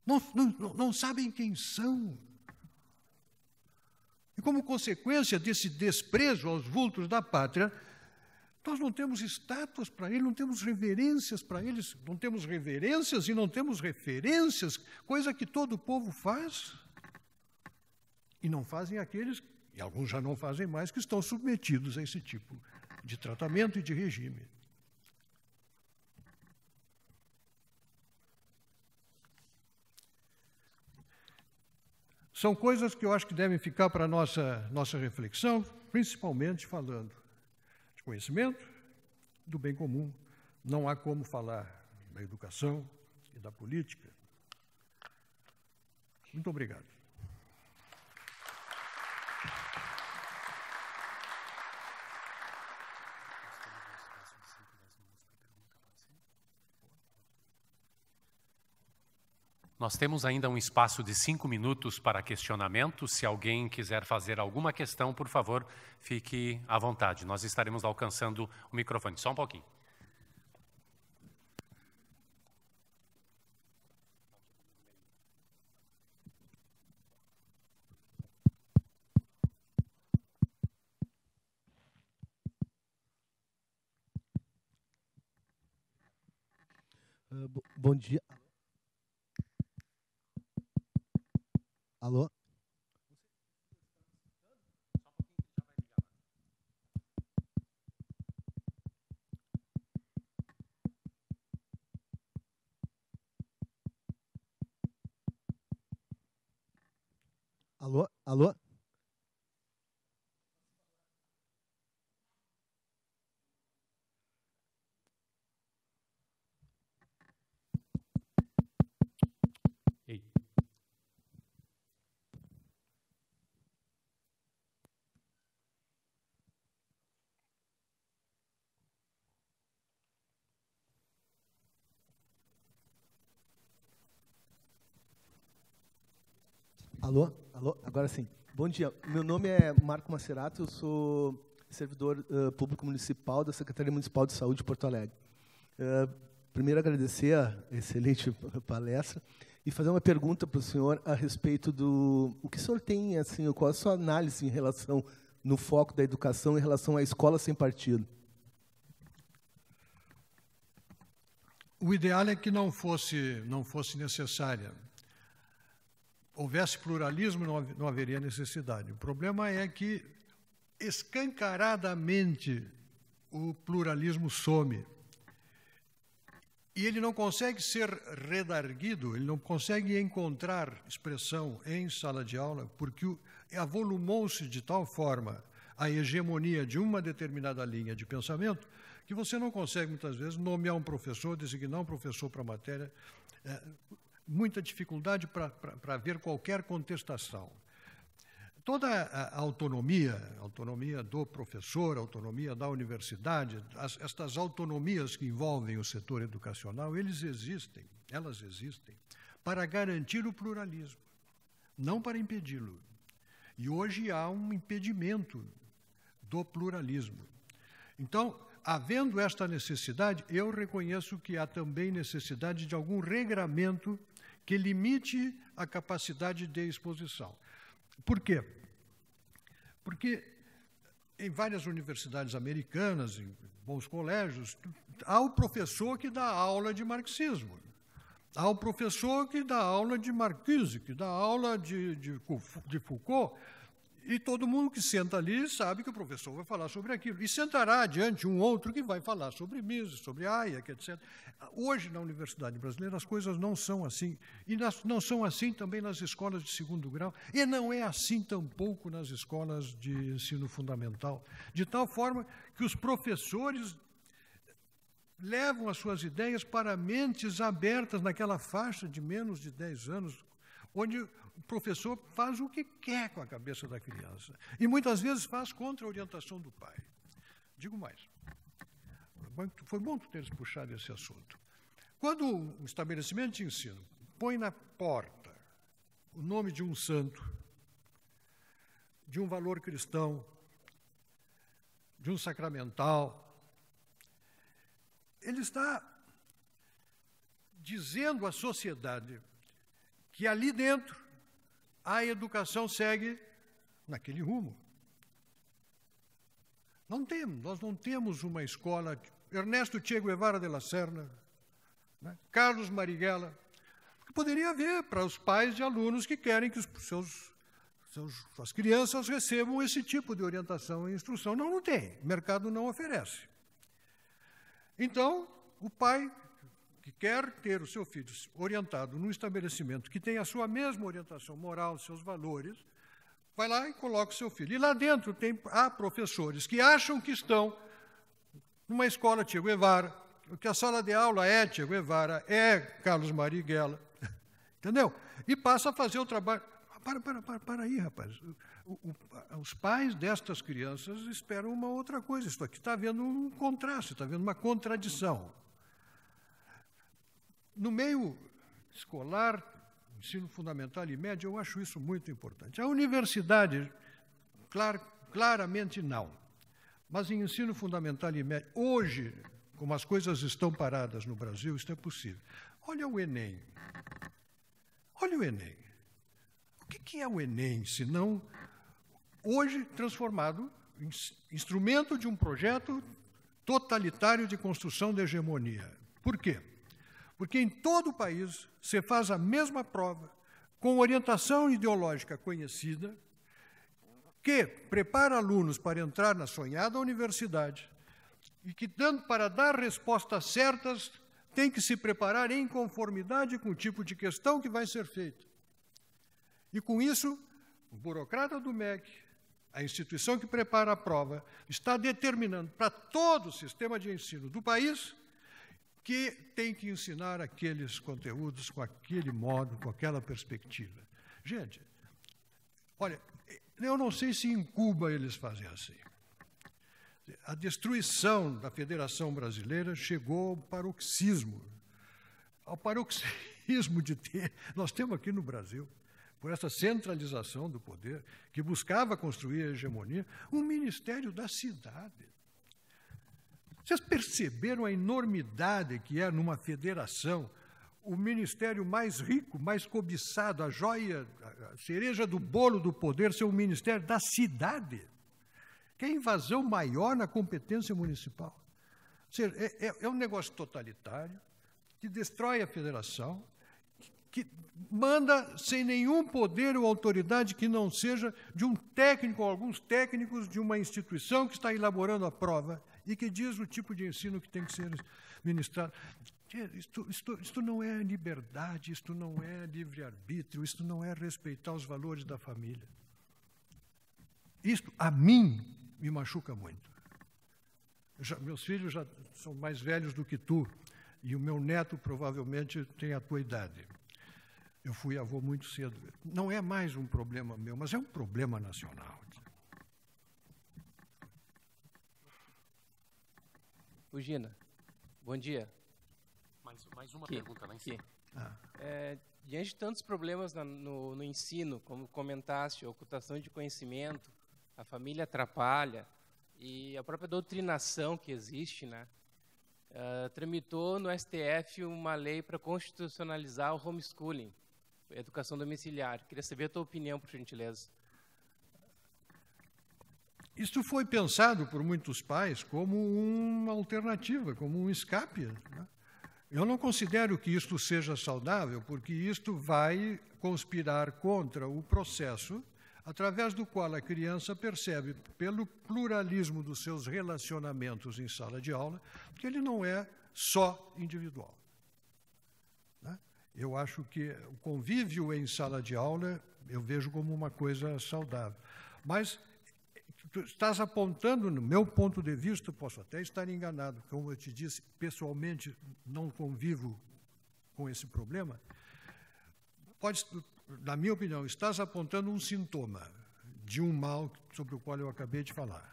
não sabem quem são. E como consequência desse desprezo aos vultos da pátria, nós não temos estátuas para eles, não temos reverências para eles, não temos reverências e não temos referências, coisa que todo o povo faz. E não fazem aqueles, e alguns já não fazem mais, que estão submetidos a esse tipo de tratamento e de regime. São coisas que eu acho que devem ficar para a nossa reflexão, principalmente falando de conhecimento, do bem comum. Não há como falar da educação e da política. Muito obrigado. Nós temos ainda um espaço de 5 minutos para questionamento. Se alguém quiser fazer alguma questão, por favor, fique à vontade. Nós estaremos alcançando o microfone. Só um pouquinho. Bom dia. Alô? Alô? Alô? Ei. Alô? Alô? Agora sim. Bom dia. Meu nome é Marco Macerato, eu sou servidor público municipal da Secretaria Municipal de Saúde de Porto Alegre. Primeiro, agradecer a excelente palestra e fazer uma pergunta para o senhor a respeito do... O que o senhor tem, assim, qual a sua análise em relação, no foco da educação, em relação à escola sem partido? O ideal é que não fosse necessária. Houvesse pluralismo, não haveria necessidade. O problema é que, escancaradamente, o pluralismo some. E ele não consegue ser redarguido, ele não consegue encontrar expressão em sala de aula, porque avolumou-se de tal forma a hegemonia de uma determinada linha de pensamento que você não consegue, muitas vezes, nomear um professor, designar um professor para a matéria. Muita dificuldade para haver qualquer contestação. Toda a autonomia do professor, a autonomia da universidade, estas autonomias que envolvem o setor educacional, elas existem para garantir o pluralismo, não para impedi-lo. E hoje há um impedimento do pluralismo. Então, havendo esta necessidade, eu reconheço que há também necessidade de algum regramento que limite a capacidade de exposição. Por quê? Porque em várias universidades americanas, em bons colégios, há o professor que dá aula de marxismo, há o professor que dá aula de Marcuse, que dá aula de Foucault, e todo mundo que senta ali sabe que o professor vai falar sobre aquilo. E sentará adiante um outro que vai falar sobre Mises, sobre Hayek, etc. Hoje, na universidade brasileira, as coisas não são assim. E não são assim também nas escolas de segundo grau. E não é assim tampouco nas escolas de ensino fundamental. De tal forma que os professores levam as suas ideias para mentes abertas naquela faixa de menos de 10 anos, onde o professor faz o que quer com a cabeça da criança. E muitas vezes faz contra a orientação do pai. Digo mais. Foi bom tu teres puxado esse assunto. Quando um estabelecimento de ensino põe na porta o nome de um santo, de um valor cristão, de um sacramental, ele está dizendo à sociedade que ali dentro a educação segue naquele rumo. Nós não temos uma escola... Ernesto Che Guevara de la Serna, né? Carlos Marighella, que poderia haver para os pais de alunos que querem que suas crianças recebam esse tipo de orientação e instrução. Não tem. O mercado não oferece. Então, o pai que quer ter o seu filho orientado num estabelecimento que tem a sua mesma orientação moral, seus valores, vai lá e coloca o seu filho. E lá dentro há professores que acham que estão numa escola Che Guevara, que a sala de aula é Che Guevara, é Carlos Marighella, entendeu? E passa a fazer o trabalho. Para aí, rapaz. Os pais destas crianças esperam uma outra coisa. Isso aqui está havendo um contraste, está havendo uma contradição. No meio escolar, ensino fundamental e médio, eu acho isso muito importante. A universidade, claramente não. Mas em ensino fundamental e médio, hoje, como as coisas estão paradas no Brasil, isso é possível. Olha o Enem. Olha o Enem. O que é o Enem, se não, hoje, transformado em instrumento de um projeto totalitário de construção de hegemonia? Por quê? Porque em todo o país se faz a mesma prova, com orientação ideológica conhecida, que prepara alunos para entrar na sonhada universidade e que, para dar respostas certas, tem que se preparar em conformidade com o tipo de questão que vai ser feita. E, com isso, o burocrata do MEC, a instituição que prepara a prova, está determinando para todo o sistema de ensino do país que tem que ensinar aqueles conteúdos com aquele modo, com aquela perspectiva. Gente, olha, eu não sei se em Cuba eles fazem assim. A destruição da Federação Brasileira chegou ao paroxismo de ter, nós temos aqui no Brasil, por essa centralização do poder, que buscava construir a hegemonia, um Ministério da Cidade. Vocês perceberam a enormidade que é numa federação o ministério mais rico, mais cobiçado, a joia, a cereja do bolo do poder ser o Ministério da Cidade? Que é a invasão maior na competência municipal. Ou seja, é um negócio totalitário, que destrói a federação, que manda sem nenhum poder ou autoridade que não seja de um técnico ou alguns técnicos de uma instituição que está elaborando a prova e que diz o tipo de ensino que tem que ser ministrado. Isto não é liberdade, isto não é livre-arbítrio, isto não é respeitar os valores da família. Isto, a mim, me machuca muito. Meus filhos já são mais velhos do que tu, e o meu neto provavelmente tem a tua idade. Eu fui avô muito cedo. Não é mais um problema meu, mas é um problema nacional. Gina, bom dia. Mais uma pergunta lá em cima. Diante de tantos problemas no ensino, como comentaste, a ocultação de conhecimento, a família atrapalha e a própria doutrinação que existe, né? Tramitou no STF uma lei para constitucionalizar o homeschooling, a educação domiciliar. Queria saber a tua opinião, por gentileza. Isto foi pensado por muitos pais como uma alternativa, como um escape, né? Eu não considero que isto seja saudável, porque isto vai conspirar contra o processo através do qual a criança percebe, pelo pluralismo dos seus relacionamentos em sala de aula, que ele não é só individual, né? Eu acho que o convívio em sala de aula eu vejo como uma coisa saudável. Mas tu estás apontando, no meu ponto de vista, posso até estar enganado, como eu te disse, pessoalmente não convivo com esse problema, na minha opinião, estás apontando um sintoma de um mal sobre o qual eu acabei de falar.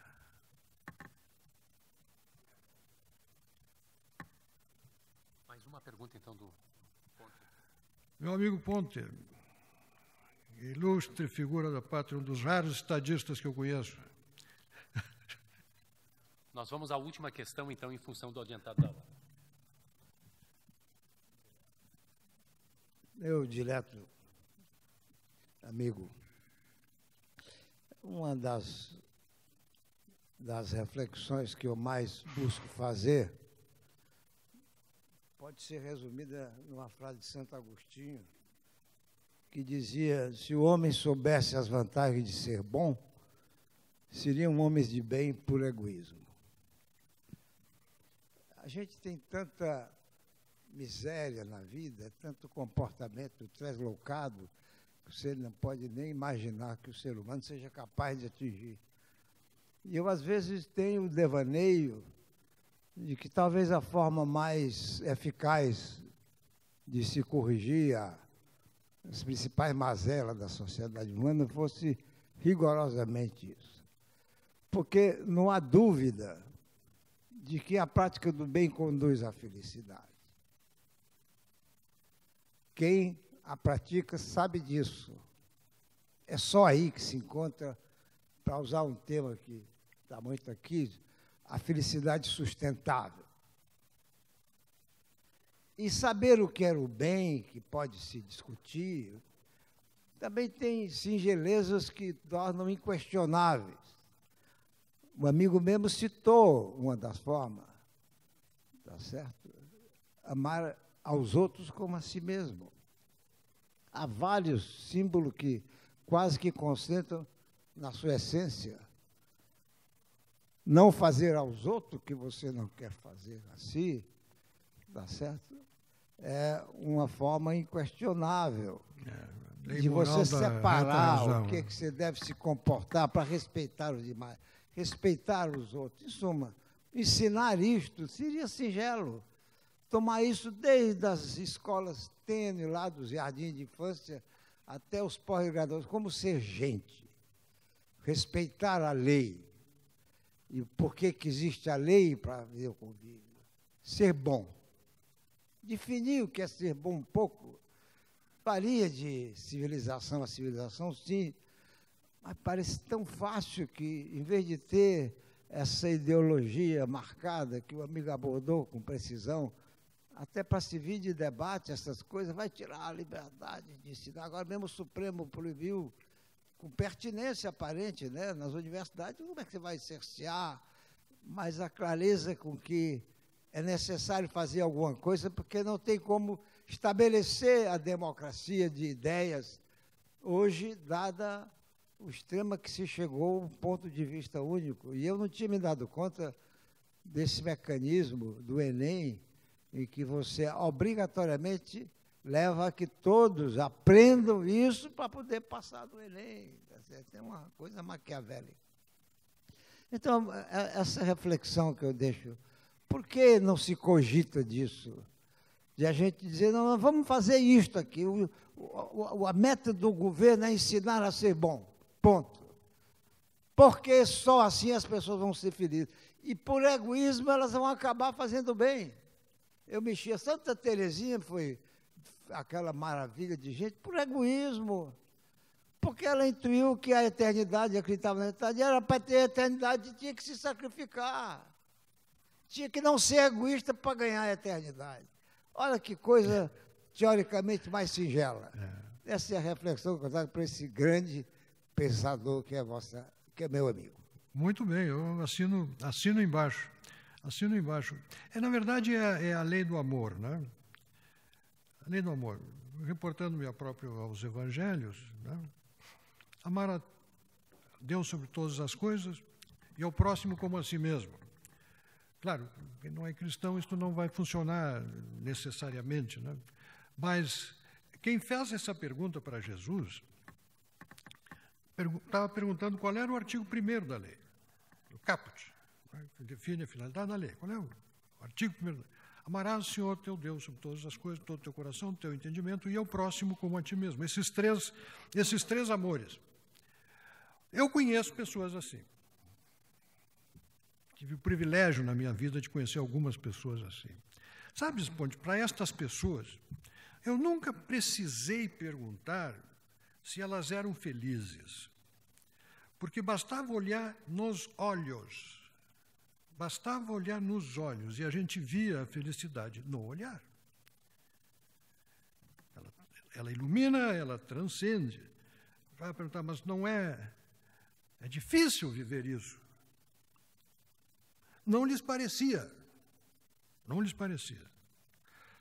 Mais uma pergunta, então, do Ponte. Meu amigo Ponte, ilustre figura da pátria, um dos raros estadistas que eu conheço. Nós vamos à última questão, então, em função do adiantado da hora. Meu dileto amigo, uma das reflexões que eu mais busco fazer pode ser resumida numa frase de Santo Agostinho, que dizia: se o homem soubesse as vantagens de ser bom, seriam homens de bem por egoísmo. A gente tem tanta miséria na vida, é tanto comportamento translocado, que você não pode nem imaginar que o ser humano seja capaz de atingir. E eu, às vezes, tenho o devaneio de que talvez a forma mais eficaz de se corrigir as principais mazelas da sociedade humana fosse rigorosamente isso. Porque não há dúvida de que a prática do bem conduz à felicidade. Quem a pratica sabe disso. É só aí que se encontra, para usar um tema que está muito aqui, a felicidade sustentável. E saber o que era o bem, que pode se discutir, também tem singelezas que tornam inquestionáveis. Um amigo mesmo citou uma das formas, tá certo? Amar aos outros como a si mesmo. Há vários símbolos que quase que concentram na sua essência. Não fazer aos outros o que você não quer fazer a si, tá certo? É uma forma inquestionável de você separar o que você deve se comportar para respeitar os demais, respeitar os outros. Em suma, ensinar isto seria singelo. Tomar isso desde as escolas tênues, lá dos jardins de infância, até os pós-graduados, como ser gente, respeitar a lei. E por que existe a lei para ver o convívio? Ser bom. Definir o que é ser bom um pouco, varia de civilização a civilização, sim, mas parece tão fácil que, em vez de ter essa ideologia marcada que o amigo abordou com precisão, até para servir de debate, essas coisas, vai tirar a liberdade de ensinar. Agora mesmo o Supremo proibiu, com pertinência aparente, né, nas universidades, como é que você vai cercear? Mas a clareza com que é necessário fazer alguma coisa, porque não tem como estabelecer a democracia de ideias, hoje, dada o extremo que se chegou, um ponto de vista único. E eu não tinha me dado conta desse mecanismo do Enem, em que você obrigatoriamente leva a que todos aprendam isso para poder passar do Enem. Tem uma coisa maquiavélica. Então, essa reflexão que eu deixo, por que não se cogita disso? De a gente dizer, não, vamos fazer isto aqui. A meta do governo é ensinar a ser bom. Ponto. Porque só assim as pessoas vão ser felizes. E por egoísmo elas vão acabar fazendo bem. Eu mexia, Santa Teresinha foi aquela maravilha de gente, por egoísmo. Porque ela intuiu que a eternidade, acreditava na eternidade, era para ter a eternidade, tinha que se sacrificar. Tinha que não ser egoísta para ganhar a eternidade. Olha que coisa teoricamente mais singela. Essa é a reflexão que eu trago para esse grande pensador que é meu amigo. Muito bem, eu assino embaixo. Assino embaixo. Na verdade, é a lei do amor, né? A lei do amor. Reportando-me aos evangelhos, né? Amar a Deus sobre todas as coisas e ao próximo como a si mesmo. Claro, quem não é cristão, isso não vai funcionar necessariamente, né? Mas quem fez essa pergunta para Jesus estava perguntando qual era o artigo 1º da lei, o caput, que define a finalidade da lei. Qual é o artigo 1º? Amarás o Senhor teu Deus sobre todas as coisas, todo o teu coração, teu entendimento, e ao próximo como a ti mesmo. Esses três amores. Eu conheço pessoas assim. Tive o privilégio na minha vida de conhecer algumas pessoas assim. Sabe, Sponte, para estas pessoas, eu nunca precisei perguntar se elas eram felizes, porque bastava olhar nos olhos, e a gente via a felicidade no olhar. Ela ilumina, ela transcende. Vai perguntar, mas não é difícil viver isso? Não lhes parecia.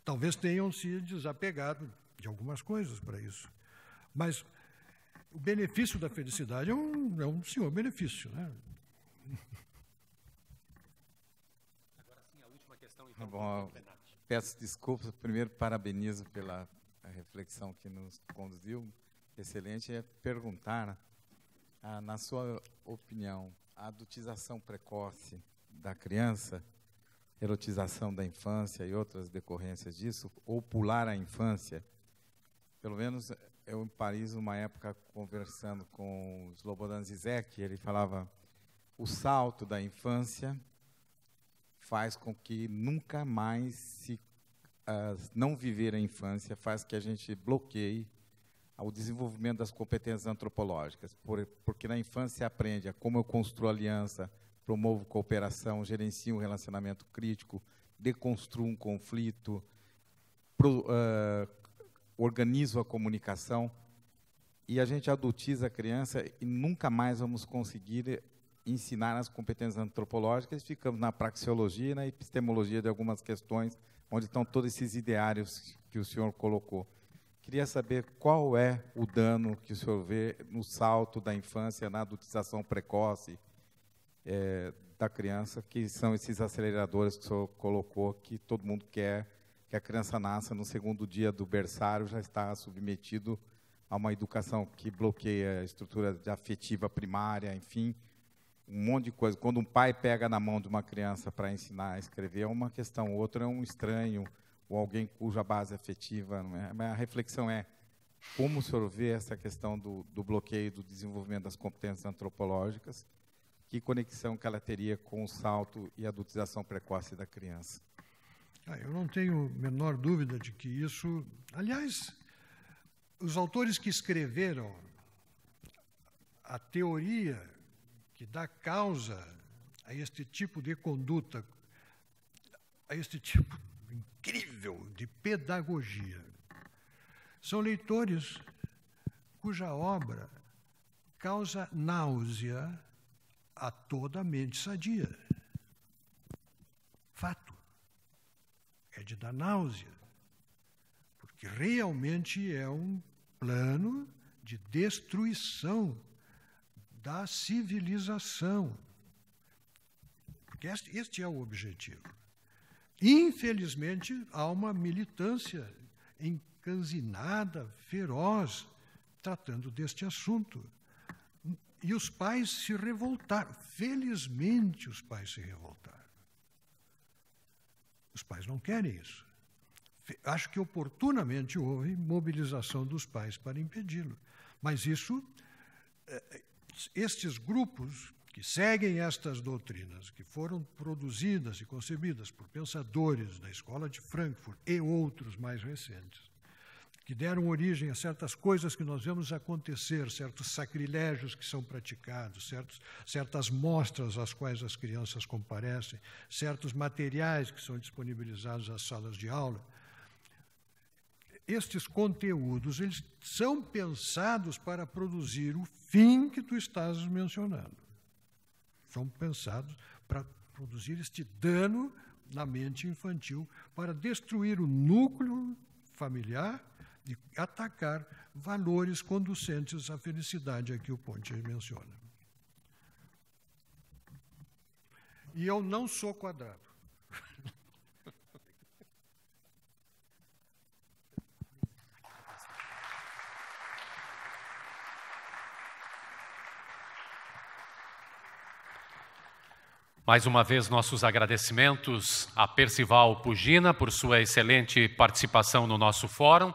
Talvez tenham se desapegado de algumas coisas para isso. Mas o benefício da felicidade é um senhor benefício, né? Agora sim, a última questão, então, Bom, peço desculpas. Primeiro, parabenizo pela reflexão que nos conduziu. Excelente. É perguntar, na sua opinião, a adultização precoce da criança, erotização da infância e outras decorrências disso, ou pular a infância. Pelo menos eu, em Paris, uma época, conversando com o Slobodan Zizek, ele falava: o salto da infância faz com que nunca mais não viver a infância, faz que a gente bloqueie o desenvolvimento das competências antropológicas, porque na infância se aprende a como eu construo aliança, promovo cooperação, gerencio um relacionamento crítico, deconstruo um conflito, organizo a comunicação, e a gente adultiza a criança e nunca mais vamos conseguir ensinar as competências antropológicas, ficamos na praxeologia e na epistemologia de algumas questões, onde estão todos esses ideários que o senhor colocou. Queria saber qual é o dano que o senhor vê no salto da infância, na adultização precoce da criança, que são esses aceleradores que o senhor colocou, que todo mundo quer que a criança nasça no segundo dia do berçário, já está submetido a uma educação que bloqueia a estrutura afetiva primária, enfim, um monte de coisa. Quando um pai pega na mão de uma criança para ensinar a escrever, é uma questão, o outro é um estranho, ou alguém cuja base afetiva não é. Mas a reflexão é, como o senhor vê essa questão do bloqueio do desenvolvimento das competências antropológicas, que conexão que ela teria com o salto e a adultização precoce da criança? Eu não tenho a menor dúvida de que isso... Aliás, os autores que escreveram a teoria que dá causa a este tipo de conduta, a este tipo incrível de pedagogia, são leitores cuja obra causa náusea a toda a mente sadia. Fato. É de dar náusea, porque realmente é um plano de destruição da civilização. Porque este é o objetivo. Infelizmente, há uma militância encanzinada, feroz, tratando deste assunto. E os pais se revoltaram. Felizmente, os pais se revoltaram. Os pais não querem isso. Acho que oportunamente houve mobilização dos pais para impedi-lo. Mas isso, estes grupos que seguem estas doutrinas, que foram produzidas e concebidas por pensadores da Escola de Frankfurt e outros mais recentes, que deram origem a certas coisas que nós vemos acontecer, certos sacrilégios que são praticados, certas mostras às quais as crianças comparecem, certos materiais que são disponibilizados às salas de aula. Estes conteúdos, eles são pensados para produzir o fim que tu estás mencionando. São pensados para produzir este dano na mente infantil, para destruir o núcleo familiar e atacar valores conducentes à felicidade a que o Ponte menciona. E eu não sou quadrado. Mais uma vez, nossos agradecimentos a Percival Pugina por sua excelente participação no nosso fórum